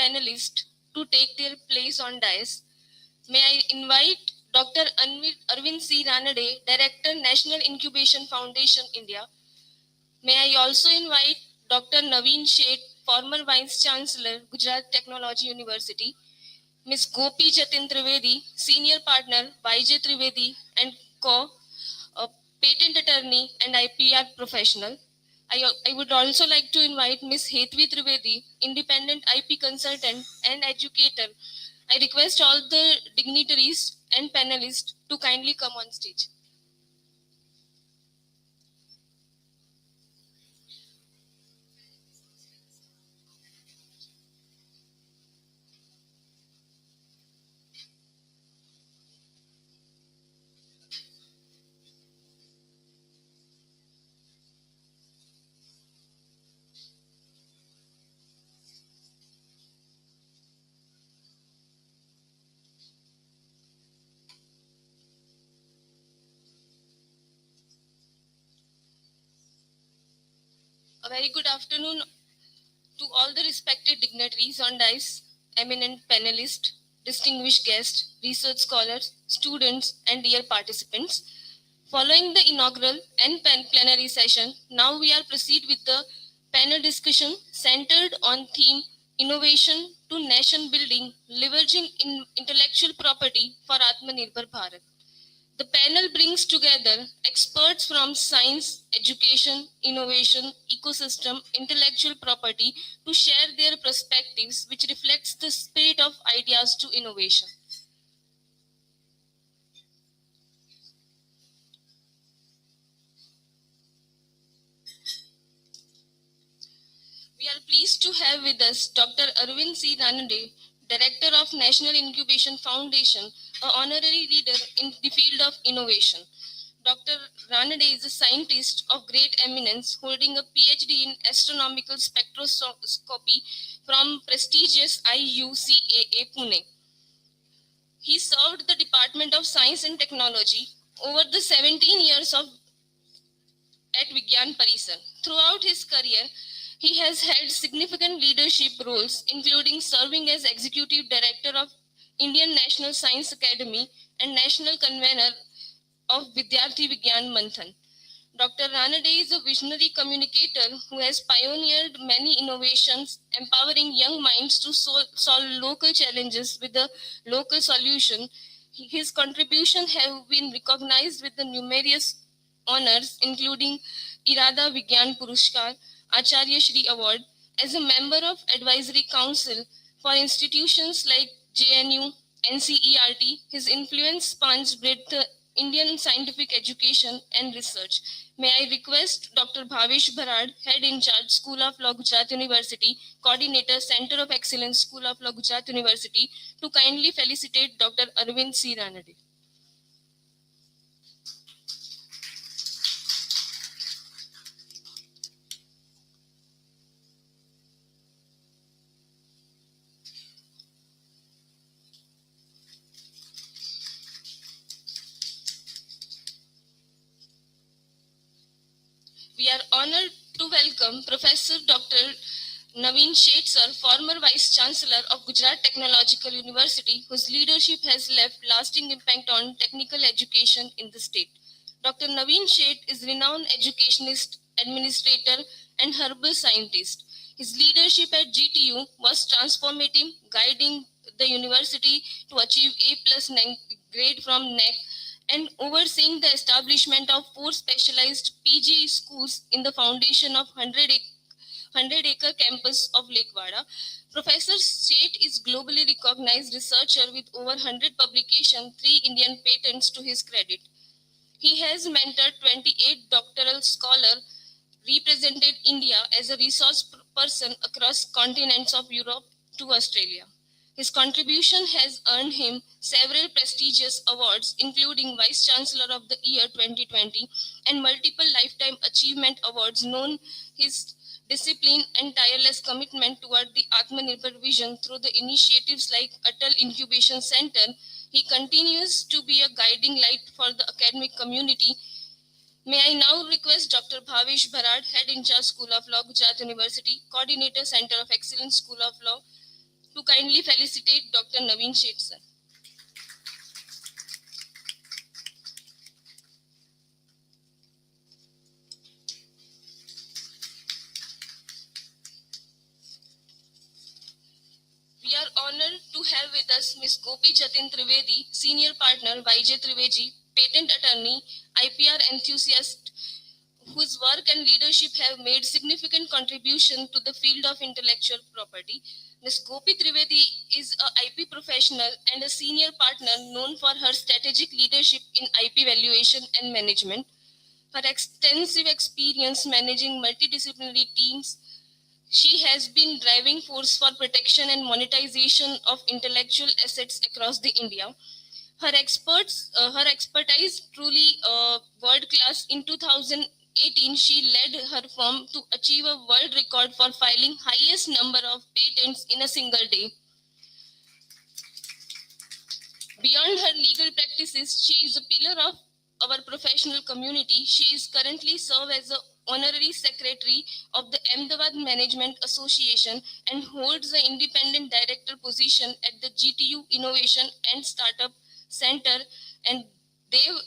panelists to take their place on dais. May I invite Dr. Arvind C. Ranade, Director, National Incubation Foundation, India. May I also invite Dr. Navin, Sheth, former Vice-Chancellor, Gujarat Technology University, Ms. Gopi Trivedi, Senior Partner, Trivedi and Co, a patent attorney and IPR professional. I would also like to invite Ms. Hetvi Trivedi, independent IP consultant and educator. I request all the dignitaries and panelists to kindly come on stage. A very good afternoon to all the respected dignitaries on dais, eminent panelists, distinguished guests, research scholars, students, and dear participants. Following the inaugural and plenary session, now we are proceed with the panel discussion centered on theme Innovation to Nation Building, Leveraging Intellectual Property for Aatmanirbhar Bharat. The panel brings together experts from science, education, innovation, ecosystem, intellectual property to share their perspectives, which reflects the spirit of ideas to innovation. We are pleased to have with us Dr. Arvind C. Ranade, Director of National Incubation Foundation, an honorary leader in the field of innovation. Dr. Ranade is a scientist of great eminence, holding a PhD in astronomical spectroscopy from prestigious IUCAA Pune. He served the Department of Science and Technology over the 17 years at Vigyan Parisar. Throughout his career, he has held significant leadership roles, including serving as Executive Director of Indian National Science Academy and National Convener of Vidyarthi Vigyan Manthan. Dr. Ranade is a visionary communicator who has pioneered many innovations, empowering young minds to solve local challenges with a local solution. His contributions have been recognized with the numerous honors, including Irada Vigyan Purushkar, Acharya Shri Award. As a member of Advisory Council for institutions like JNU, NCERT, his influence spans breadth Indian scientific education and research. May I request Dr. Bhavesh Bharat, Head in Charge, School of Law, Gujarat University, Coordinator, Center of Excellence, School of Law, Gujarat University, to kindly felicitate Dr. Arvind C. Ranade. We are honored to welcome Professor Dr. Navin, Sheth sir, former Vice-Chancellor of Gujarat Technological University, whose leadership has left lasting impact on technical education in the state. Dr. Navin Sheth is renowned educationist, administrator, and herbal scientist. His leadership at GTU was transformative, guiding the university to achieve A+ grade from NEC and overseeing the establishment of 4 specialized PG schools in the foundation of 100-acre campus of Lake Vada. Professor Sheth is globally recognized researcher with over 100 publications, 3 Indian patents to his credit. He has mentored 28 doctoral scholars, represented India as a resource person across continents of Europe to Australia. His contribution has earned him several prestigious awards, including Vice-Chancellor of the Year 2020 and multiple Lifetime Achievement Awards, known his discipline and tireless commitment toward the Aatmanirbhar vision through the initiatives like Atal Incubation Center. He continues to be a guiding light for the academic community. May I now request Dr. Bhavesh Bharat, Head in Charge, School of Law, Gujarat University, Coordinator, Center of Excellence, School of Law, to kindly felicitate Dr. Navin, Sheth. We are honored to have with us Ms. Gopi Trivedi, Senior Partner, Trivedi, Patent Attorney, IPR Enthusiast, whose work and leadership have made significant contribution to the field of intellectual property. Ms. Gopi Trivedi is a IP professional and a senior partner known for her strategic leadership in IP valuation and management. Her extensive experience managing multidisciplinary teams, she has been driving force for protection and monetization of intellectual assets across the India. Her expertise truly world class. In 2018, she led her firm to achieve a world record for filing highest number of patents in a single day. Beyond her legal practices, she is a pillar of our professional community. She is currently served as the honorary secretary of the Ahmedabad Management Association and holds the independent director position at the GTU Innovation and Startup Center and Dev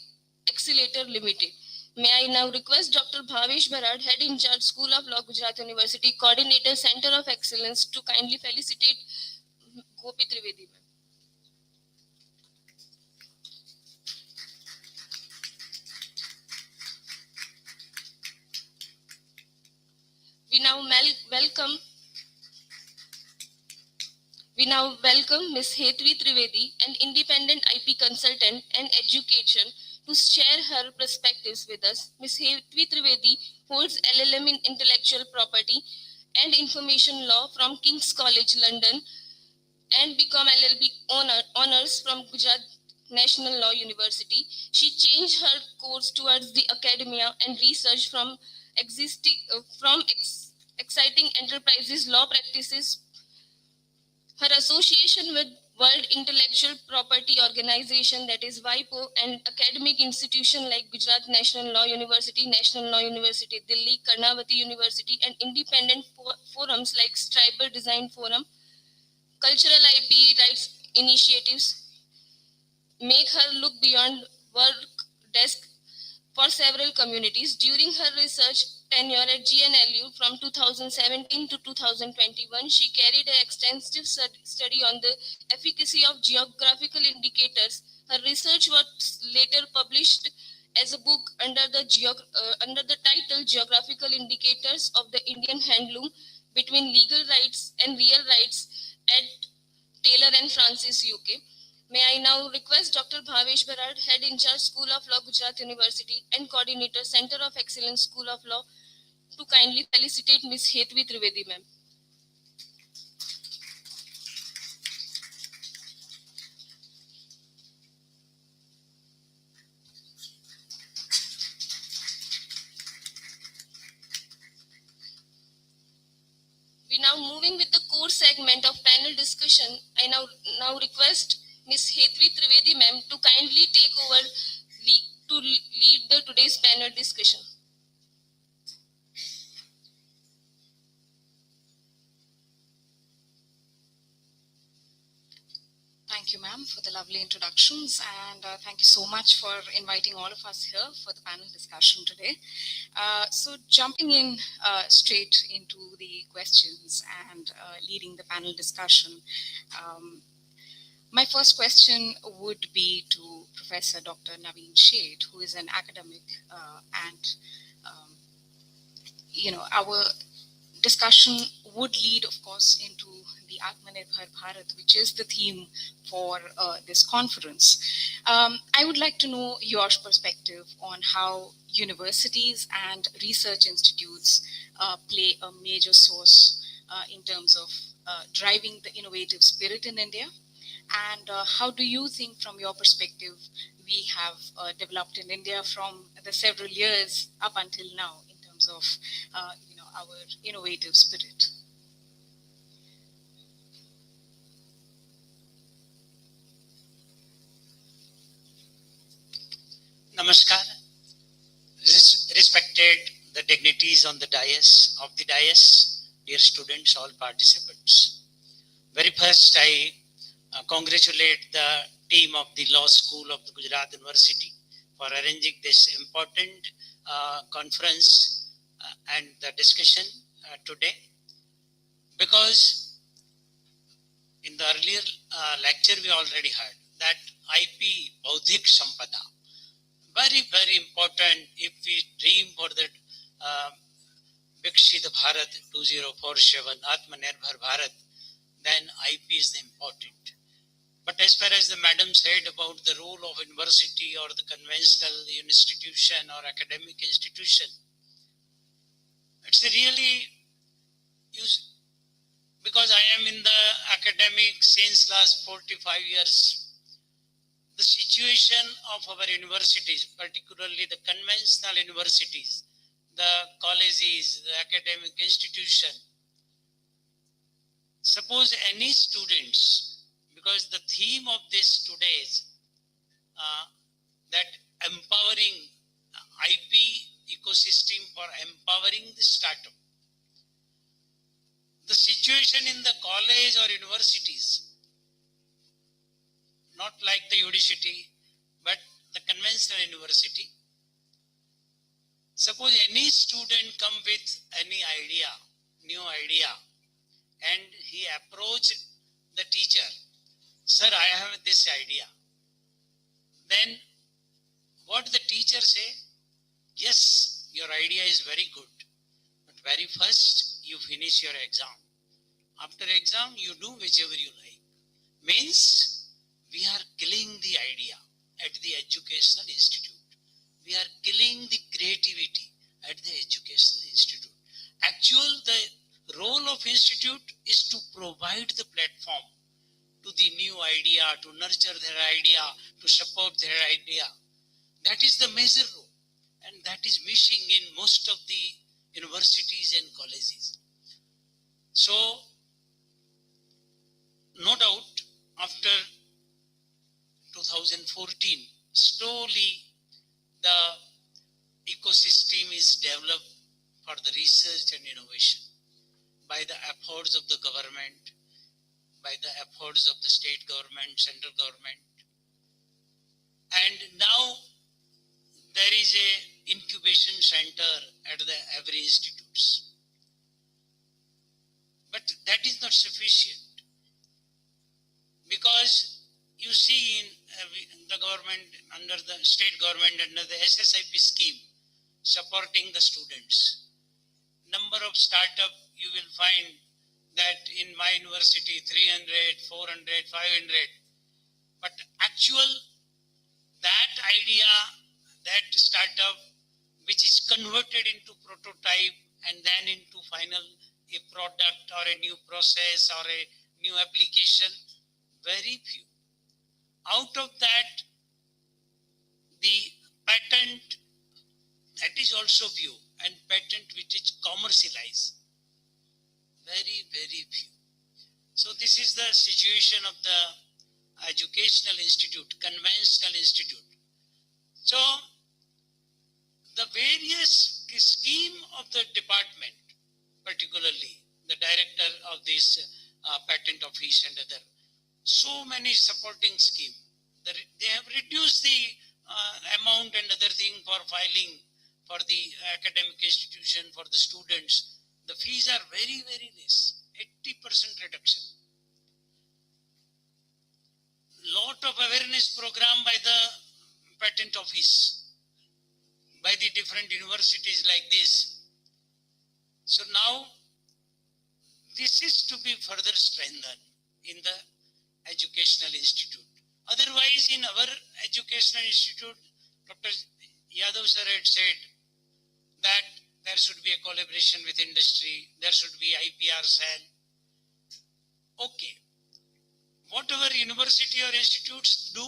Accelerator Limited. May I now request Dr. Bhavesh Bharat, Head in Charge, School of Law, Gujarat University, Coordinator, Center of Excellence, to kindly felicitate Gopi Trivedi. We now welcome Ms. Hetvi Trivedi, an independent IP consultant and education, to share her perspectives with us. Ms. Hetvi Trivedi holds LLM in Intellectual Property and Information Law from King's College, London, and become LLB honors from Gujarat National Law University. She changed her course towards the academia and research from exciting enterprises law practices. Her association with World Intellectual Property Organization, that is WIPO, and academic institutions like Gujarat National Law University, Delhi, Karnavati University, and independent forums like Tribal Design Forum, cultural IP rights initiatives make her look beyond work desk for several communities. During her research tenure at GNLU from 2017 to 2021, she carried an extensive study on the efficacy of geographical indicators. Her research was later published as a book under the title Geographical Indicators of the Indian Handloom Between Legal Rights and Real Rights at Taylor and Francis, UK. May I now request Dr. Bhavesh Bharat, Head in Charge, School of Law, Gujarat University, and Coordinator, Center of Excellence, School of Law, to kindly felicitate Ms. Hetvi Trivedi, ma'am. We now moving with the core segment of panel discussion. I now request Ms. Hetvi Trivedi, ma'am, to kindly take over to lead the today's panel discussion. Thank you, ma'am, for the lovely introductions, and thank you so much for inviting all of us here for the panel discussion today. So jumping in straight into the questions and leading the panel discussion, my first question would be to Professor Dr. Navin Sheth, who is an academic, and our discussion would lead, of course, into the Aatmanirbhar Bharat, which is the theme for this conference. I would like to know your perspective on how universities and research institutes play a major source in terms of driving the innovative spirit in India. And how do you think, from your perspective, we have developed in India from the several years up until now in terms of our innovative spirit? Namaskar. Respected the dignitaries on the dais, dear students, all participants. Very first, I congratulate the team of the Law School of the Gujarat University for arranging this important conference and the discussion today. Because in the earlier lecture, we already heard that IP, Baudhik Sampada, very, very important if we dream for the Vikshit Bharat 2047, Aatmanirbhar Bharat, then IP is important. But as far as the madam said about the role of university or the conventional institution or academic institution, it's really because I am in the academic since last 45 years. The situation of our universities, particularly the conventional universities, the colleges, the academic institution, suppose any students, because the theme of this today is that empowering IP ecosystem for empowering the startup. The situation in the college or universities, not like the university, but the conventional university. Suppose any student come with any idea, new idea, and he approach the teacher, sir, I have this idea. Then what the teacher say? Yes, your idea is very good, but very first you finish your exam. After exam, you do whichever you like. Means we are killing the idea at the educational institute. We are killing the creativity at the educational institute. Actually, the role of institute is to provide the platform to the new idea, to nurture their idea, to support their idea. That is the major role, and that is missing in most of the universities and colleges. So, no doubt, after 2014, slowly the ecosystem is developed for the research and innovation by the efforts of the government, by the efforts of the state government, central government. And now there is a incubation center at the every institutes. But that is not sufficient, because you see in the government, under the state government, under the SSIP scheme, supporting the students. Number of startup, you will find that in my university, 300, 400, 500. But actual, that idea, that startup, which is converted into prototype and then into final a product or a new process or a new application, very few. Out of that, the patent, that is also few, and patent which is commercialized, very, very few. So this is the situation of the educational institute, conventional institute. So the various scheme of the department, particularly the director of this patent office and other, so many supporting scheme. They have reduced the amount and other thing for filing for the academic institution, for the students. The fees are very, very less, 80% reduction. Lot of awareness program by the patent office, by the different universities like this. So now, this is to be further strengthened in the educational institute. Otherwise, in our educational institute, Dr. Yadav sir had said that there should be a collaboration with industry, there should be IPR cell. Okay. Whatever university or institutes do,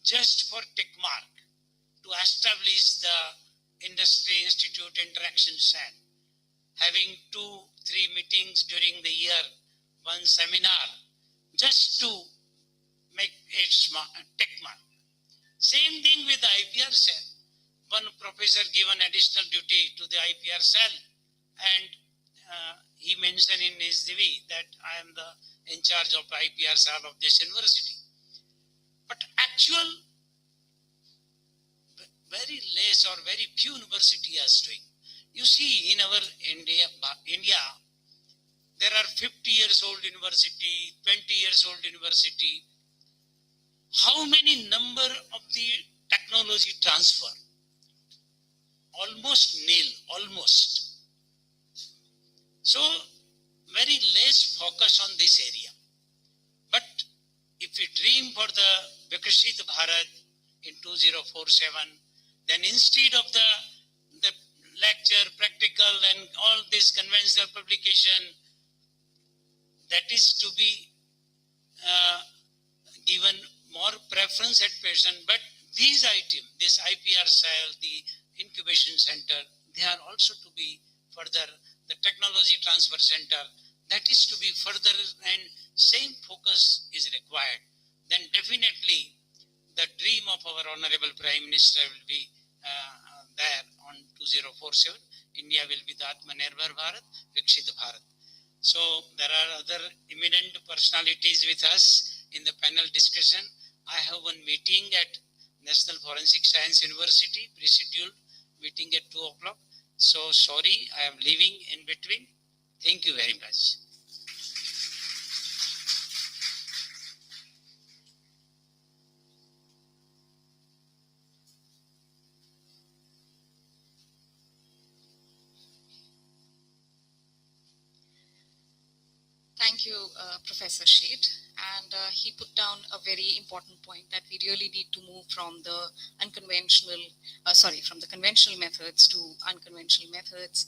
just for tick mark, to establish the industry institute interaction cell, having 2-3 meetings during the year, one seminar, just to make it tick mark. Same thing with the IPR cell. One professor given additional duty to the IPR cell, and he mentioned in his CV that I am in charge of IPR cell of this university. But actual, very less or very few university are doing. You see, in our India, there are 50 years old university, 20 years old university. How many number of the technology transfer? Almost nil, almost. So, very less focus on this area. But if we dream for the Viksit Bharat in 2047, then instead of the lecture, practical and all this conventional publication, that is to be given more preference at present. But these items, this IPR cell, the incubation center, they are also to be further, the technology transfer center, that is to be further, and same focus is required. Then definitely the dream of our Honorable Prime Minister will be there on 2047. India will be the Aatmanirbhar Bharat, Viksit Bharat. So there are other eminent personalities with us in the panel discussion. I have one meeting at National Forensic Science University, pre-scheduled meeting at 2 o'clock. So sorry, I am leaving in between. Thank you very much. Thank you, Professor Sheth. And he put down a very important point that we really need to move from the from the conventional methods to unconventional methods,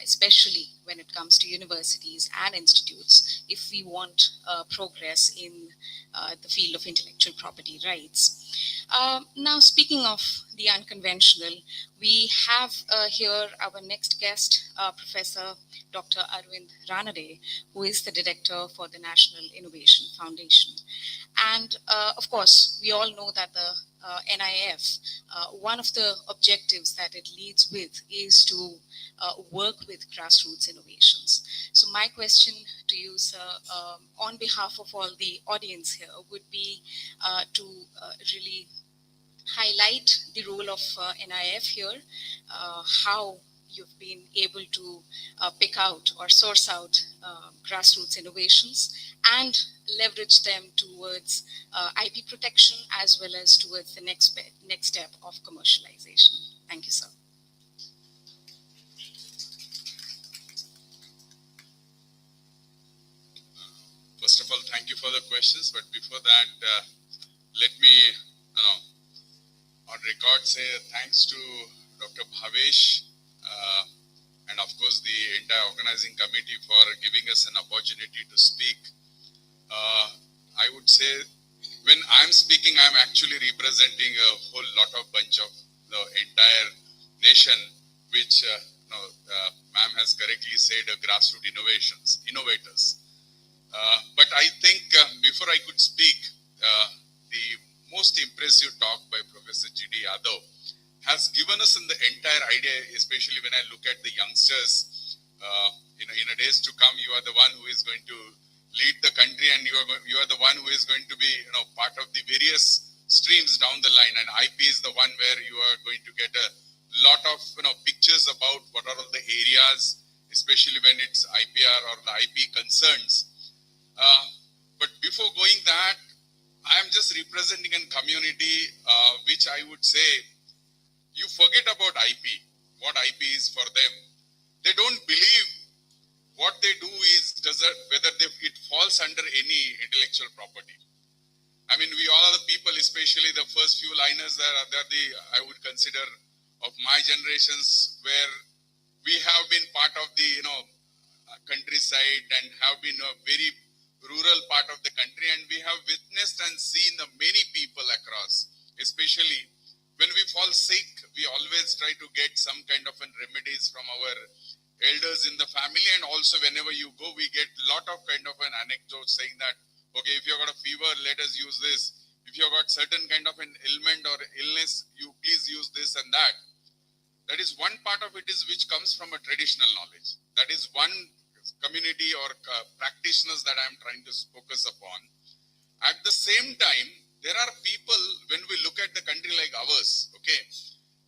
especially when it comes to universities and institutes, if we want progress in the field of intellectual property rights. Now, speaking of the unconventional, we have here our next guest, Professor Dr. Arvind Ranade, who is the director for the National Innovation Foundation. And of course, we all know that the NIF, one of the objectives that it leads with is to work with grassroots innovations. So my question to you, sir, on behalf of all the audience here, would be to really highlight the role of NIF here, how you've been able to pick out or source out grassroots innovations and leverage them towards IP protection as well as towards the next step of commercialization. Thank you, sir. First of all, thank you for the questions. But before that, let me, on record say thanks to Dr. Bhavesh and of course the entire organizing committee for giving us an opportunity to speak. I would say when I'm speaking, I'm actually representing a whole lot of bunch of the entire nation, which ma'am has correctly said, grassroots innovators. But I think before I could speak, the most impressive talk by Professor G.D. Yadav has given us in the entire idea, especially when I look at the youngsters, in a days to come, you are the one who is going to lead the country, and you are the one who is going to be part of the various streams down the line, and IP is the one where you are going to get a lot of pictures about what are all the areas, especially when it's IPR or the IP concerns. But before going that, I am just representing a community which I would say you forget about IP, what IP is for them. They don't believe what they do is whether it falls under any intellectual property. I mean, we all are the people, especially the first few liners I would consider of my generations, where we have been part of the countryside and have been a very rural part of the country, and we have witnessed and seen the many people across. Especially when we fall sick, we always try to get some kind of remedies from our elders in the family, and also whenever you go, we get a lot of kind of an anecdote saying that, okay, if you've got a fever, let us use this. If you've got certain kind of an ailment or illness, you please use this and that. That is one part of it is which comes from a traditional knowledge. That is one community or practitioners that I'm trying to focus upon. At the same time, there are people, when we look at the country like ours, okay,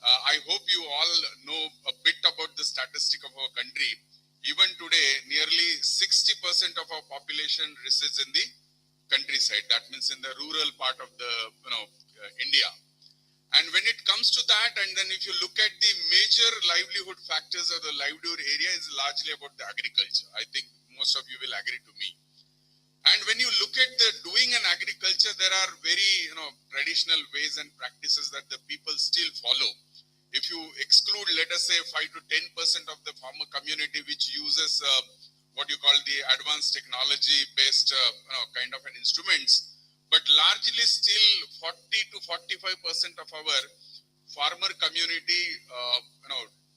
I hope you all know a bit about the statistic of our country. Even today, nearly 60% of our population resides in the countryside. That means in the rural part of the, India. And when it comes to that, and then if you look at the major livelihood factors of the livelihood area is largely about the agriculture. I think most of you will agree to me. And when you look at the doing an agriculture, there are very, traditional ways and practices that the people still follow. If you exclude, let us say, 5 to 10% of the farmer community which uses what you call the advanced technology-based kind of an instruments, but largely still 40 to 45% of our farmer community,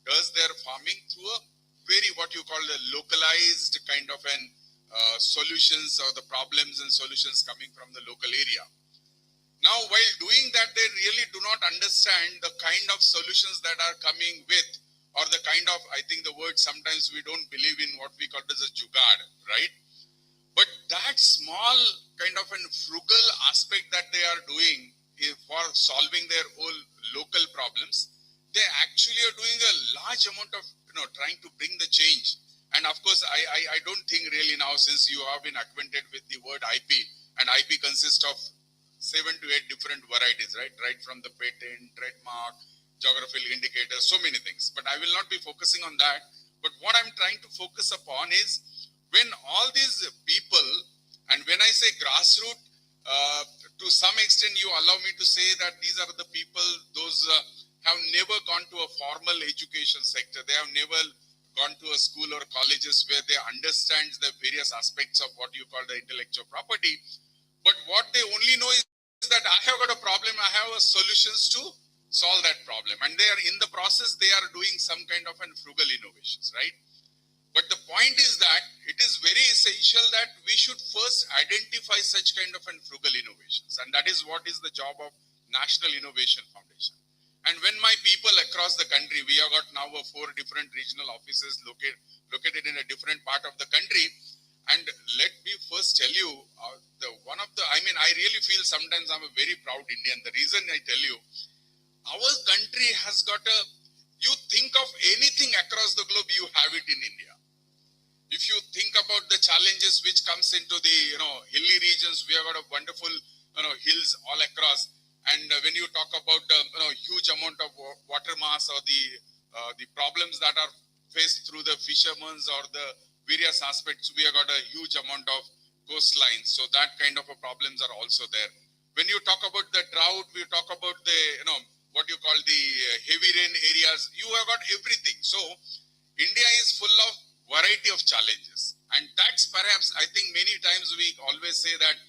does their farming through a very what you call the localized kind of an solutions or the problems and solutions coming from the local area. Now, while doing that, they really do not understand the kind of solutions that are coming with, or the kind of, I think the word sometimes we don't believe in what we call as a jugaad, right? But that small kind of a frugal aspect that they are doing for solving their own local problems, they actually are doing a large amount of, trying to bring the change. And of course, I don't think really now, since you have been acquainted with the word IP, and IP consists of 7 to 8 different varieties, right? Right from the patent, trademark, geographical indicator, so many things. But I will not be focusing on that. But what I'm trying to focus upon is when all these people, and when I say grassroots, to some extent you allow me to say that these are the people, those have never gone to a formal education sector. They have never gone to a school or colleges where they understand the various aspects of what you call the intellectual property. But what they only know is that I have got a problem, I have solutions to solve that problem. And they are in the process, they are doing some kind of an frugal innovations, right? But the point is that it is very essential that we should first identify such kind of an frugal innovations. And that is what is the job of National Innovation Foundation. And when my people across the country, we have got now 4 different regional offices located in a different part of the country. And let me first tell you, I really feel sometimes I'm a very proud Indian. The reason I tell you, our country has got you think of anything across the globe, you have it in India. If you think about the challenges which comes into the, hilly regions, we have got a wonderful, hills all across. And when you talk about the, huge amount of water mass or the problems that are faced through the fishermen or the various aspects, we have got a huge amount of coastlines. So that kind of problems are also there. When you talk about the drought, we talk about the, what you call the heavy rain areas, you have got everything. So India is full of variety of challenges. And that's perhaps, I think many times we always say that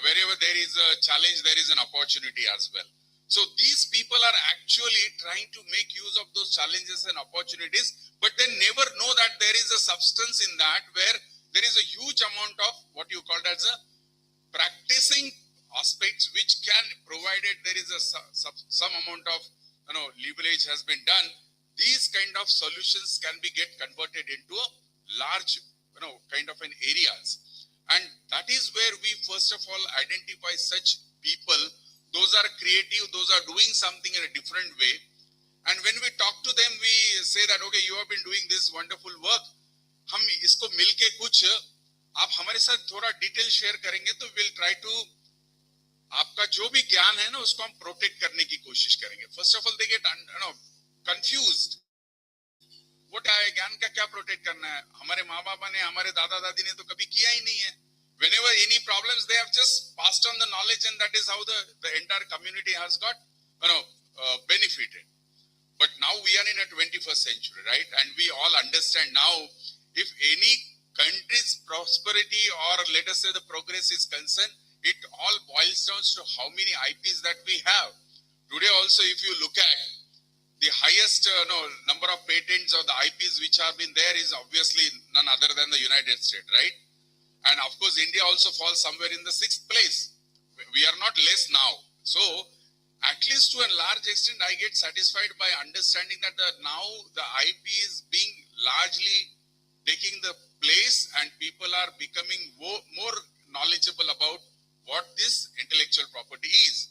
wherever there is a challenge, there is an opportunity as well. So these people are actually trying to make use of those challenges and opportunities, but they never know that there is a substance in that where there is a huge amount of what you call as a practicing aspects which can, provided there is a some amount of leverage has been done, these kind of solutions can be get converted into a large kind of an areas. And that is where we first of all identify such people. Those are creative, those are doing something in a different way. And when we talk to them, we say that, okay, you have been doing this wonderful work. हम इसको मिलके कुछ आप हमारे साथ थोड़ा detail share करेंगे तो we'll try to आपका जो भी ज्ञान है ना उसको हम प्रोटेक्ट करने की कोशिश करेंगे. First of all, they get confused. वो ज्ञान का क्या प्रोटेक्ट करना है? हमारे माँ बाप ने, हमारे दादा दादी ने तो कभी किया ही नहीं है. Whenever any problems, they have just passed on the knowledge, and that is how the entire community has got benefited. But now we are in a 21st century, right? And we all understand now, if any country's prosperity or let us say the progress is concerned, it all boils down to how many IPs that we have. Today also, if you look at the highest number of patents or the IPs which have been there is obviously none other than the United States, right? And of course, India also falls somewhere in the 6th place. We are not less now. So, at least to a large extent, I get satisfied by understanding that now the IP is being largely taking the place and people are becoming more knowledgeable about what this intellectual property is.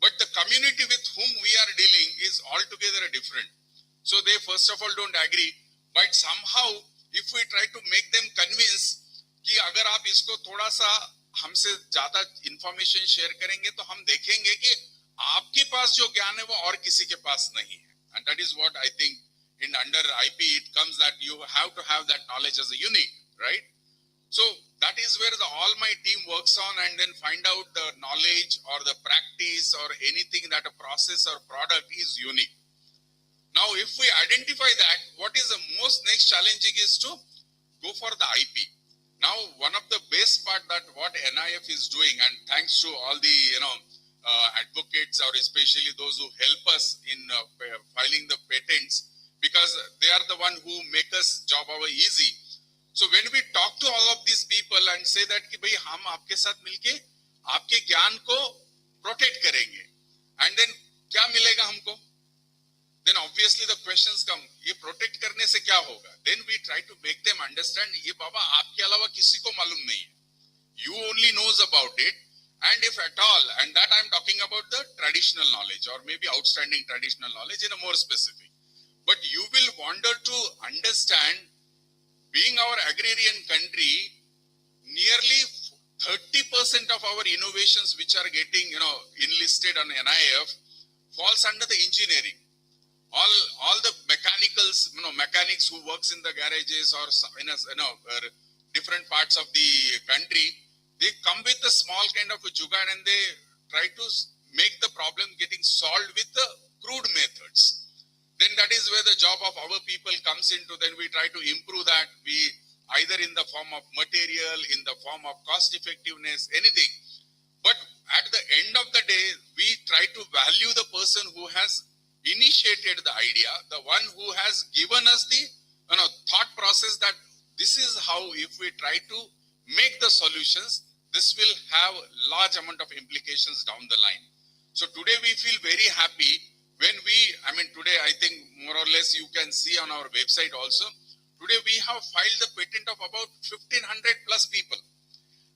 But the community with whom we are dealing is altogether different. So they first of all don't agree, but somehow if we try to make them convince कि अगर आप इसको थोड़ा सा हमसे ज्यादा information share करेंगे तो हम देखेंगे कि आपके पास जो ज्ञान है वो और किसी के पास नहीं है. And that is what I think in under IP it comes that you have to have that knowledge as a unique, right? So that is where all my team works on, and then find out the knowledge or the practice or anything that a process or product is unique. Now if we identify that, what is the most next challenging is to go for the IP. Now, one of the best part that what NIF is doing, and thanks to all the advocates or especially those who help us in filing the patents, because they are the one who make us job our easy. So when we talk to all of these people and say that कि भाई हम आपके साथ मिलके आपके ज्ञान को protect करेंगे, and then क्या मिलेगा हमको? Then obviously the questions come, ये protect करने से क्या होगा? Then we try to make them understand, ये बाबा आपके अलावा किसी को मालूम नहीं है. You only knows about it, and if at all, and that I'm talking about the traditional knowledge or maybe outstanding traditional knowledge in a more specific. But you will wonder to understand, being our agrarian country, nearly 30% of our innovations which are getting enlisted on NIF falls under the engineering. All the mechanicals, mechanics who works in the garages or in different parts of the country, they come with a small kind of a jugaad and they try to make the problem getting solved with the crude methods. Then that is where the job of our people comes into. Then we try to improve that, we either in the form of material, in the form of cost effectiveness, anything. But at the end of the day, we try to value the person who has initiated the idea, the one who has given us the thought process that this is how, if we try to make the solutions, this will have large amount of implications down the line. So today we feel very happy when today I think more or less you can see on our website also, today we have filed the patent of about 1,500 plus people.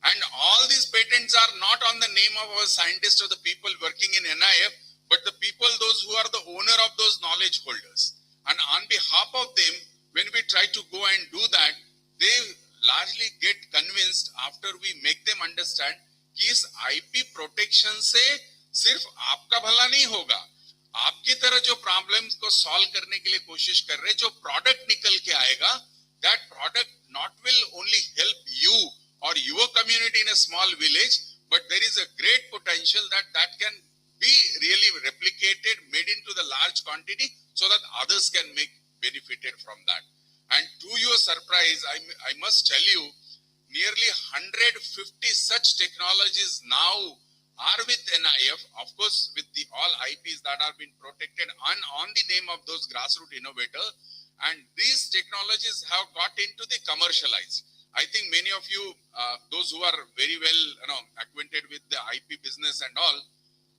And all these patents are not on the name of our scientists or the people working in NIF, but the people, those who are the owner of those knowledge holders. And on behalf of them, when we try to go and do that, they largely get convinced after we make them understand कि इस IP protection से सिर्फ आपका भला नहीं होगा, आपकी तरह जो problems को solve करने के लिए कोशिश कर रहे, जो product निकल के आएगा, that product not will only help you or your community in a small village, but there is a great potential that can be really replicated, made into the large quantity so that others can make benefited from that. And to your surprise, I must tell you, nearly 150 such technologies now are with NIF, of course with the all IPs that are being protected on the name of those grassroots innovators, and these technologies have got into the commercialized. I think many of you, those who are very well acquainted with the IP business and all,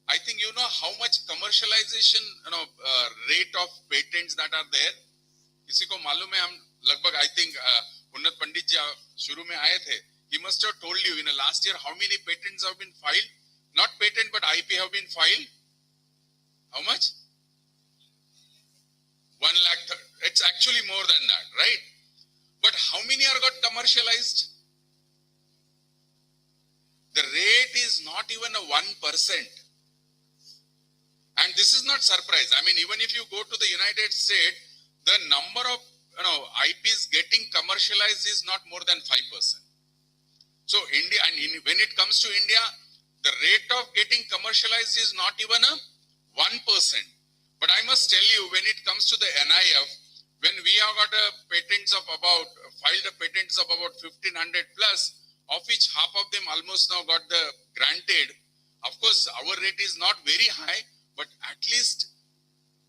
I think you know how much commercialization rate of patents that are there. किसी को मालूम है? हम लगभग I think उन्नत पंडित जी शुरू में आए थे. He must have told you in the last year how many patents have been filed. Not patent but IP have been filed. How much? 1 lakh. It's actually more than that, right? But how many are got commercialized? The rate is not even a 1%. And this is not surprise. I mean, even if you go to the United States, the number of IPs getting commercialized is not more than 5%. So India, and when it comes to India, the rate of getting commercialized is not even a 1%. But I must tell you, when it comes to the NIF, when we have got filed a patents of about 1,500 plus, of which half of them almost now got the granted. Of course, our rate is not very high, but at least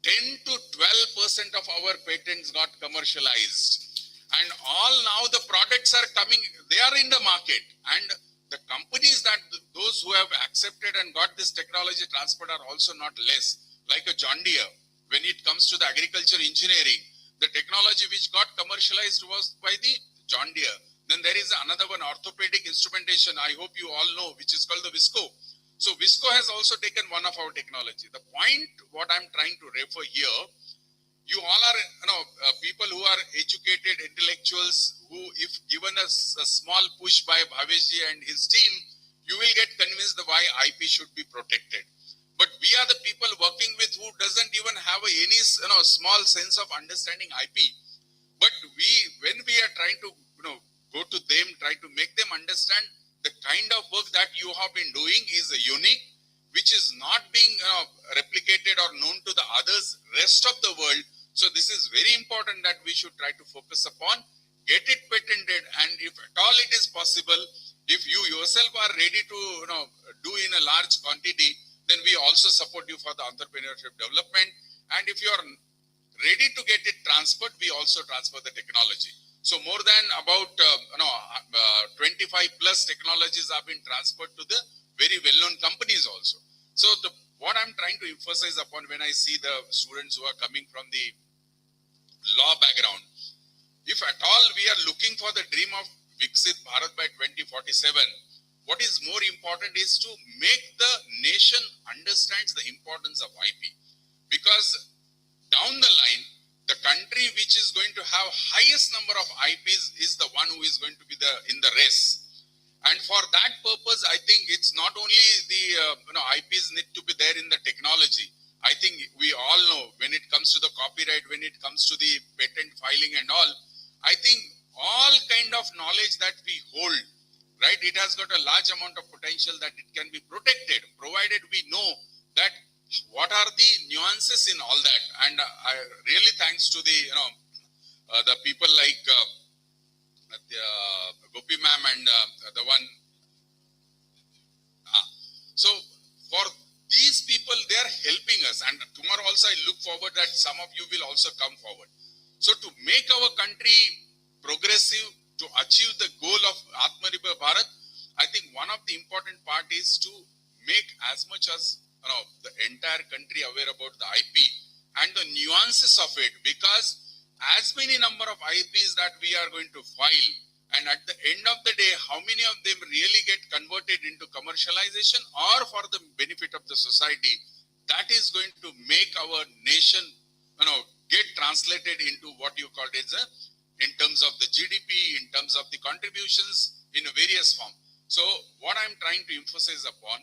10 to 12% of our patents got commercialized. And all now the products are coming, they are in the market. And the companies that those who have accepted and got this technology transferred are also not less. Like a John Deere, when it comes to the agriculture engineering, the technology which got commercialized was by the John Deere. Then there is another one, orthopedic instrumentation, I hope you all know, which is called the Visco. So Visco has also taken one of our technology. The point what I'm trying to refer here, you all are people who are educated intellectuals who, if given a small push by Bhaveshji and his team, you will get convinced why IP should be protected. But we are the people working with who doesn't even have any small sense of understanding IP. But when we are trying to go to them, try to make them understand the kind of work that you have been doing is unique, which is not being replicated or known to the others, rest of the world. So this is very important that we should try to focus upon, get it patented, and if at all it is possible, if you yourself are ready to do in a large quantity, then we also support you for the entrepreneurship development. And if you are ready to get it transferred, we also transfer the technology. So more than about 25 plus technologies have been transferred to the very well-known companies also. So what I'm trying to emphasize upon when I see the students who are coming from the law background, if at all we are looking for the dream of Viksit Bharat by 2047, what is more important is to make the nation understands the importance of IP. Because down the line, the country which is going to have highest number of IPs is the one who is going to be in the race. And for that purpose, I think it's not only the IPs need to be there in the technology. I think we all know when it comes to the copyright, when it comes to the patent filing and all, I think all kind of knowledge that we hold, right, it has got a large amount of potential that it can be protected, provided we know that what are the nuances in all that. And I really thanks to the people like Gopi ma'am and the one. So for these people, they are helping us, and tomorrow also I look forward that some of you will also come forward. So to make our country progressive, to achieve the goal of Aatmanirbhar Bharat, I think one of the important part is to make as much as the entire country aware about the IP and the nuances of it, because as many number of IPs that we are going to file, and at the end of the day, how many of them really get converted into commercialization or for the benefit of the society, that is going to make our nation get translated into what you called as in terms of the GDP, in terms of the contributions in a various form. So what I'm trying to emphasize upon,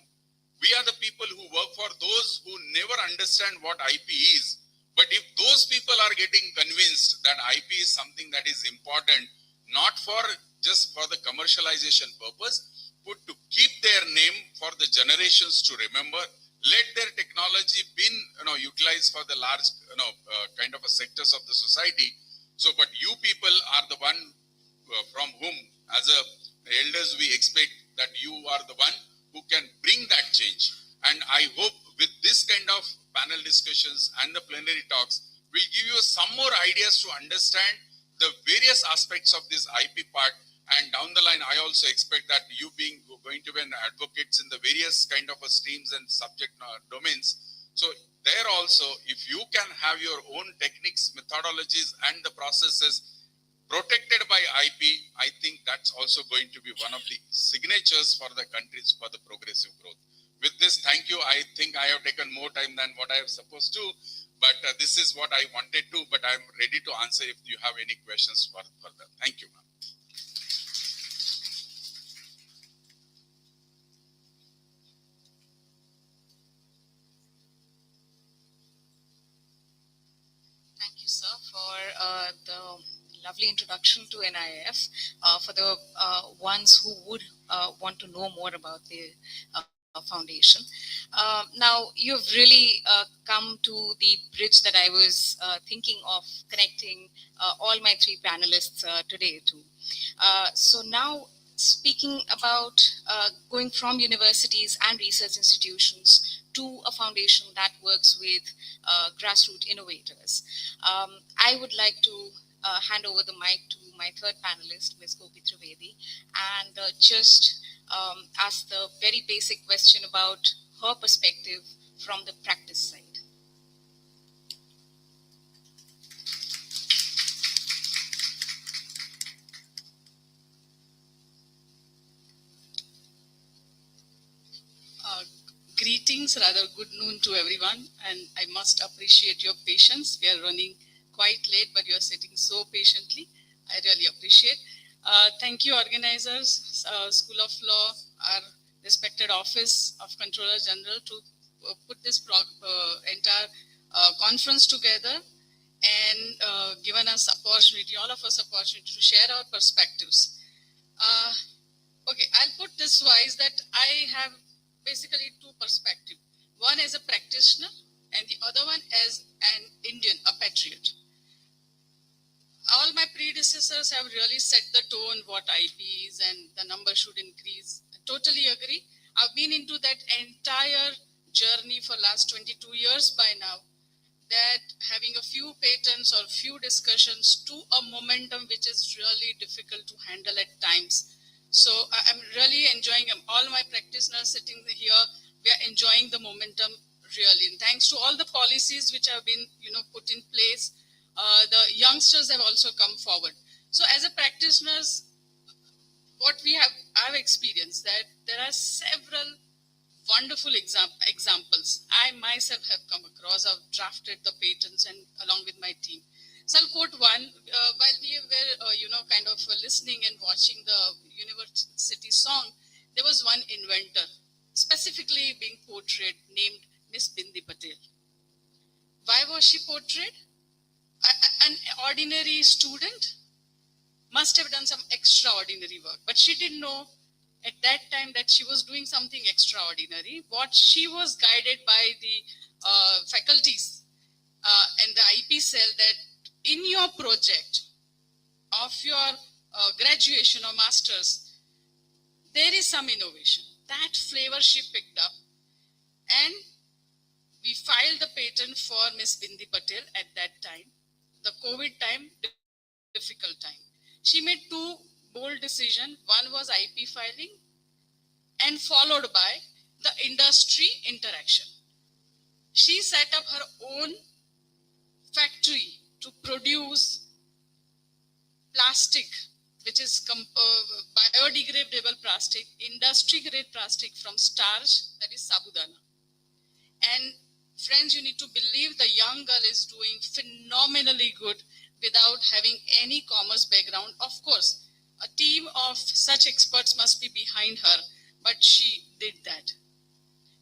we are the people who work for those who never understand what IP is. But if those people are getting convinced that IP is something that is important, not for just for the commercialization purpose, but to keep their name for the generations to remember, let their technology be utilized for the large kind of a sectors of the society. So, but you people are the one from whom, as elders, we expect that you are the one who can bring that change. And I hope with this kind of panel discussions and the plenary talks, will give you some more ideas to understand the various aspects of this IP part. And down the line, I also expect that you being going to be an advocates in the various kind of streams and subject domains. So there also, if you can have your own techniques, methodologies, and the processes protected by IP, I think that's also going to be one of the signatures for the countries for the progressive growth. With this, thank you. I think I have taken more time than what I was supposed to, but this is what I wanted to, but I'm ready to answer if you have any questions further. Thank you, ma'am. Thank you, sir, for the lovely introduction to NIF. For the ones who would want to know more about the foundation. Now, you've really come to the bridge that I was thinking of connecting all my three panelists today to. So now, speaking about going from universities and research institutions to a foundation that works with grassroots innovators, I would like to hand over the mic to my third panelist, Ms. Gopi Trivedi, and just ask the very basic question about her perspective from the practice side. Greetings, rather good noon to everyone, and I must appreciate your patience. We are running quite late, but you are sitting so patiently. I really appreciate. Thank you, organizers, School of Law, our respected Office of Controller General, to put this entire conference together and given us opportunity, all of us opportunity to share our perspectives. Okay, I'll put this wise that I have basically two perspectives. One as a practitioner and the other one as an Indian, a patriot. All my predecessors have really set the tone what IPs and the number should increase. I totally agree. I've been into that entire journey for last 22 years by now, that having a few patents or few discussions to a momentum which is really difficult to handle at times. So I'm really enjoying all my practitioners sitting here. We are enjoying the momentum really. And thanks to all the policies which have been, put in place, the youngsters have also come forward. So as a practitioners, what I've experienced that there are several wonderful examples. I myself have come across. I've drafted the patents and along with my team. So I'll quote one. While we were, kind of listening and watching the university song, there was one inventor specifically being portrayed named Miss Bindi Patel. Why was she portrayed? An ordinary student must have done some extraordinary work, but she didn't know at that time that she was doing something extraordinary. What she was guided by the faculties and the IP cell, that in your project of your graduation or master's, there is some innovation. That flavor she picked up, and we filed the patent for Miss Bindi Patel at that time. The COVID time, difficult time. She made two bold decisions. One was IP filing and followed by the industry interaction. She set up her own factory to produce plastic, which is biodegradable plastic, industry grade plastic from starch, that is sabudana. And friends, you need to believe the young girl is doing phenomenally good without having any commerce background. Of course, a team of such experts must be behind her, but she did that.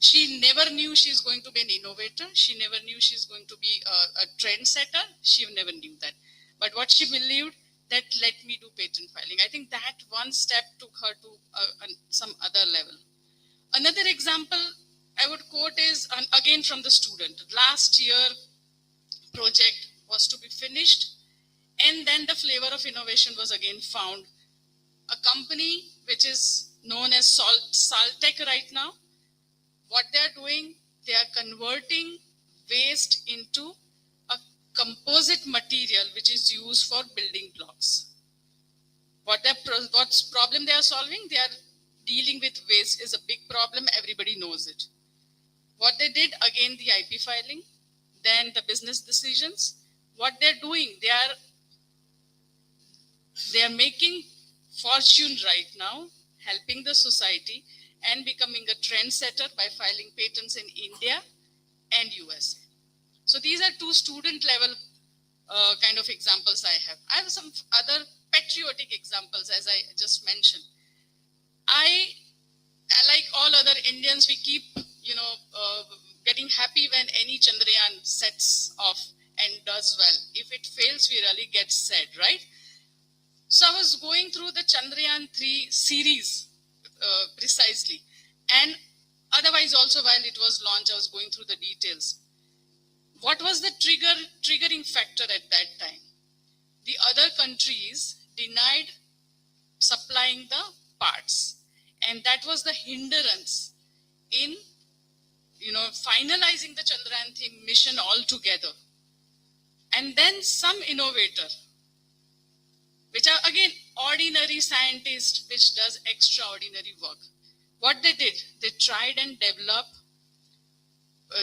She never knew she's going to be an innovator. She never knew she's going to be a trendsetter. She never knew that. But what she believed, that let me do patent filing. I think that one step took her to some other level. Another example I would quote is, again from the student. Last year, project was to be finished, and then the flavor of innovation was again found. A company which is known as Saltech right now, what they're doing, they are converting waste into a composite material which is used for building blocks. What's problem they are solving? They are dealing with waste is a big problem. Everybody knows it. What they did, again, the IP filing, then the business decisions. What they're doing, they are making fortune right now, helping the society and becoming a trendsetter by filing patents in India and USA. So these are two student level kind of examples I have. I have some other patriotic examples, as I just mentioned. I like all other Indians, we keep, getting happy when any Chandrayaan sets off and does well. If it fails, we really get sad, right? So I was going through the Chandrayaan 3 series precisely. And otherwise also while it was launched, I was going through the details. What was the triggering factor at that time? The other countries denied supplying the parts. And that was the hindrance in, finalizing the Chandrayaan 3 mission altogether. And then some innovator, which are again ordinary scientists, which does extraordinary work. What they did, they tried and developed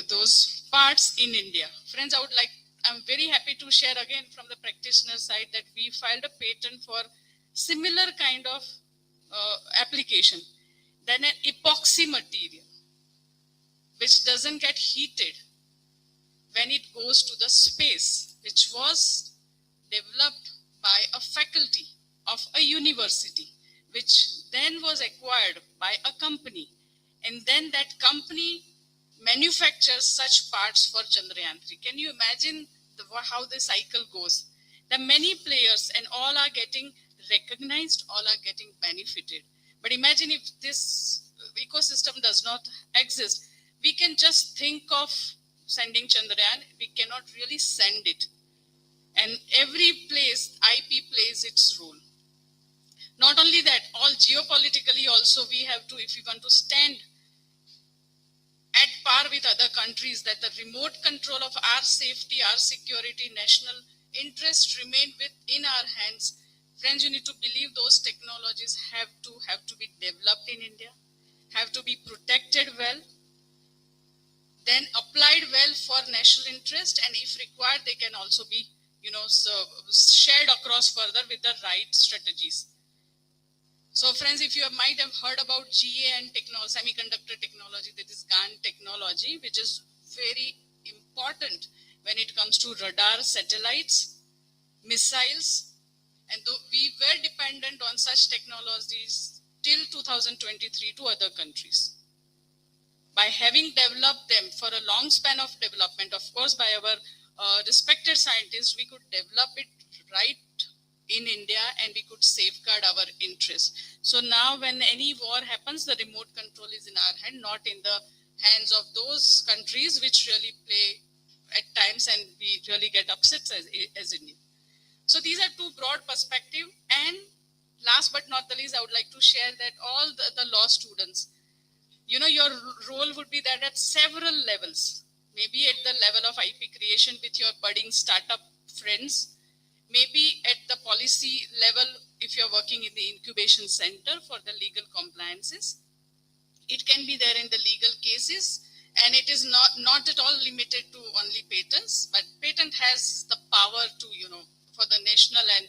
those parts in India. Friends, I'm very happy to share again from the practitioner side that we filed a patent for similar kind of application. Then an epoxy material, which doesn't get heated when it goes to the space, which was developed by a faculty of a university, which then was acquired by a company. And then that company manufactures such parts for Chandrayaan-3. Can you imagine how the cycle goes? There are many players and all are getting recognized, all are getting benefited. But imagine if this ecosystem does not exist, we can just think of sending Chandrayaan, we cannot really send it. And every place, IP plays its role. Not only that, all geopolitically also we have to, if we want to stand at par with other countries, that the remote control of our safety, our security, national interest remain within our hands. Friends, you need to believe those technologies have to be developed in India, have to be protected well, then applied well for national interest, and if required, they can also be, shared across further with the right strategies. So friends, if you might have heard about GA and semiconductor technology, that is GaN technology, which is very important when it comes to radar, satellites, missiles, and we were dependent on such technologies till 2023 to other countries. By having developed them for a long span of development, of course, by our respected scientists, we could develop it right in India and we could safeguard our interests. So now when any war happens, the remote control is in our hand, not in the hands of those countries which really play at times and we really get upset as India. So these are two broad perspectives. And last but not the least, I would like to share that all the law students, your role would be that at several levels, maybe at the level of IP creation with your budding startup friends, maybe at the policy level if you're working in the incubation center for the legal compliances. It can be there in the legal cases, and it is not at all limited to only patents, but patent has the power to, for the national and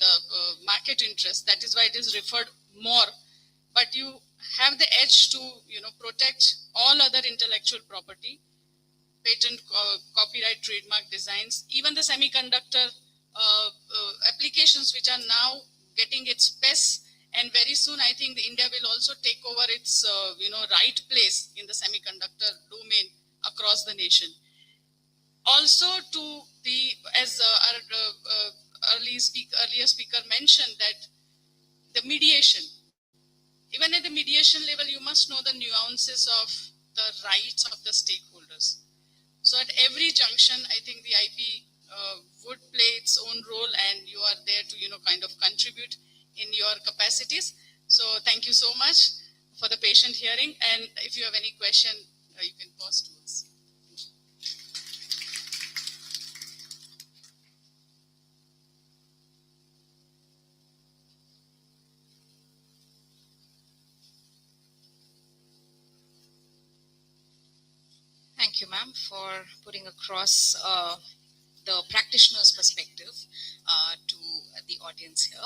the market interest. That is why it is referred more. But you have the edge to, protect all other intellectual property, patent, copyright, trademark, designs, even the semiconductor applications which are now getting its best, and very soon I think India will also take over its right place in the semiconductor domain across the nation. Also, to the as our earlier speaker mentioned, that the mediation, even at the mediation level, you must know the nuances of the rights of the stakeholders. So at every junction, I think the IP would play its own role, and you are there to, kind of contribute in your capacities. So thank you so much for the patient hearing. And if you have any question, you can pose to us. Thank you, ma'am, for putting across the practitioner's perspective to the audience here.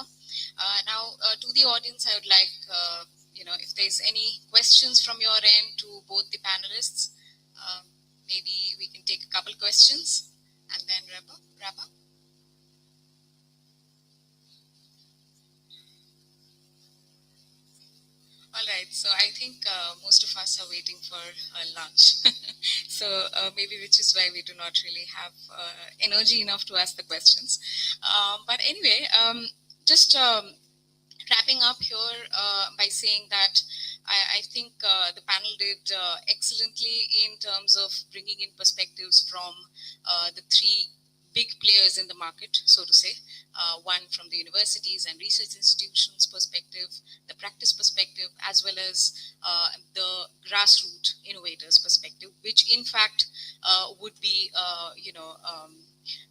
Now, to the audience, I would like, if there's any questions from your end to both the panelists, maybe we can take a couple questions and then wrap up. All right, so I think most of us are waiting for lunch. So maybe which is why we do not really have energy enough to ask the questions. But anyway, just wrapping up here by saying that I think the panel did excellently in terms of bringing in perspectives from the three big players in the market, so to say. One from the universities and research institutions perspective, the practice perspective, as well as the grassroots innovators perspective, which in fact would be,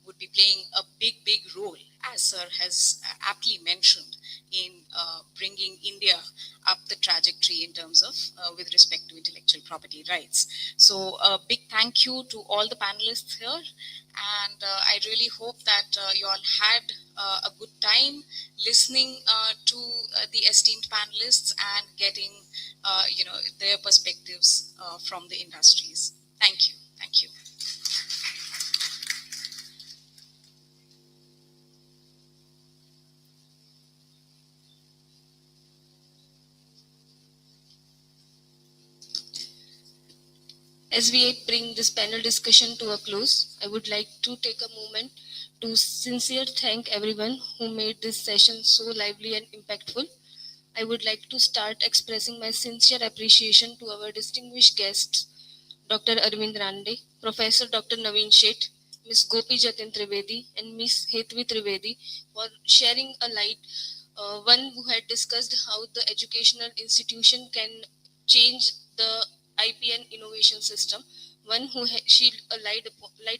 would be playing a big role, as Sir has aptly mentioned, in bringing India up the trajectory in terms of with respect to intellectual property rights. So a big thank you to all the panelists here. And I really hope that you all had a good time listening to the esteemed panelists and getting their perspectives from the industries. Thank you. Thank you. As we bring this panel discussion to a close, I would like to take a moment to sincerely thank everyone who made this session so lively and impactful. I would like to start expressing my sincere appreciation to our distinguished guests, Dr. Arvind Ranade, Professor Dr. Navin Sheth, Ms. Gopi Trivedi, and Ms. Hetvi Trivedi for sharing a light, one who had discussed how the educational institution can change the IP and innovation system, one who shed a light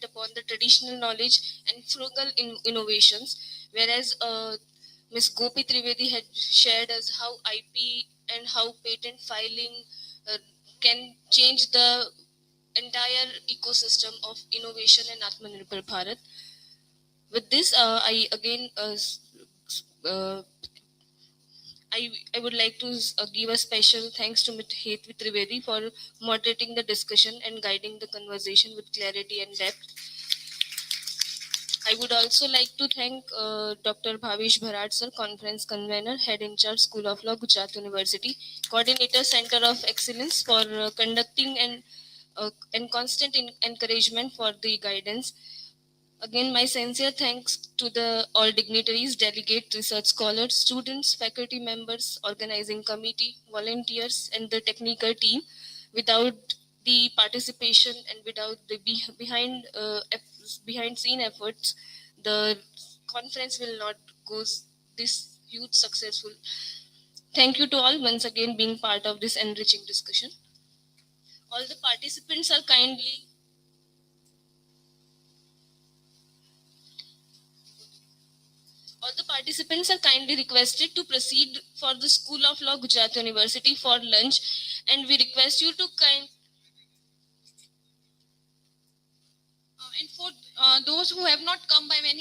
upon the traditional knowledge and frugal innovations, whereas Ms. Gopi Trivedi had shared us how IP and how patent filing can change the entire ecosystem of innovation and Aatmanirbhar Bharat. With this, I again I would like to give a special thanks to Ms. Hetvi Trivedi for moderating the discussion and guiding the conversation with clarity and depth. I would also like to thank Dr. Bhavesh Bharat sir, Conference Convener, Head in Charge, School of Law, Gujarat University, Coordinator, Center of Excellence for conducting and constant encouragement for the guidance. Again, my sincere thanks to the all dignitaries, delegates, research scholars, students, faculty members, organizing committee, volunteers, and the technical team. Without the participation and without the behind scene efforts, the conference will not go this huge successful. Thank you to all once again being part of this enriching discussion. All the participants are kindly requested to proceed for the School of Law, Gujarat University for lunch, and we request you to and for those who have not come by many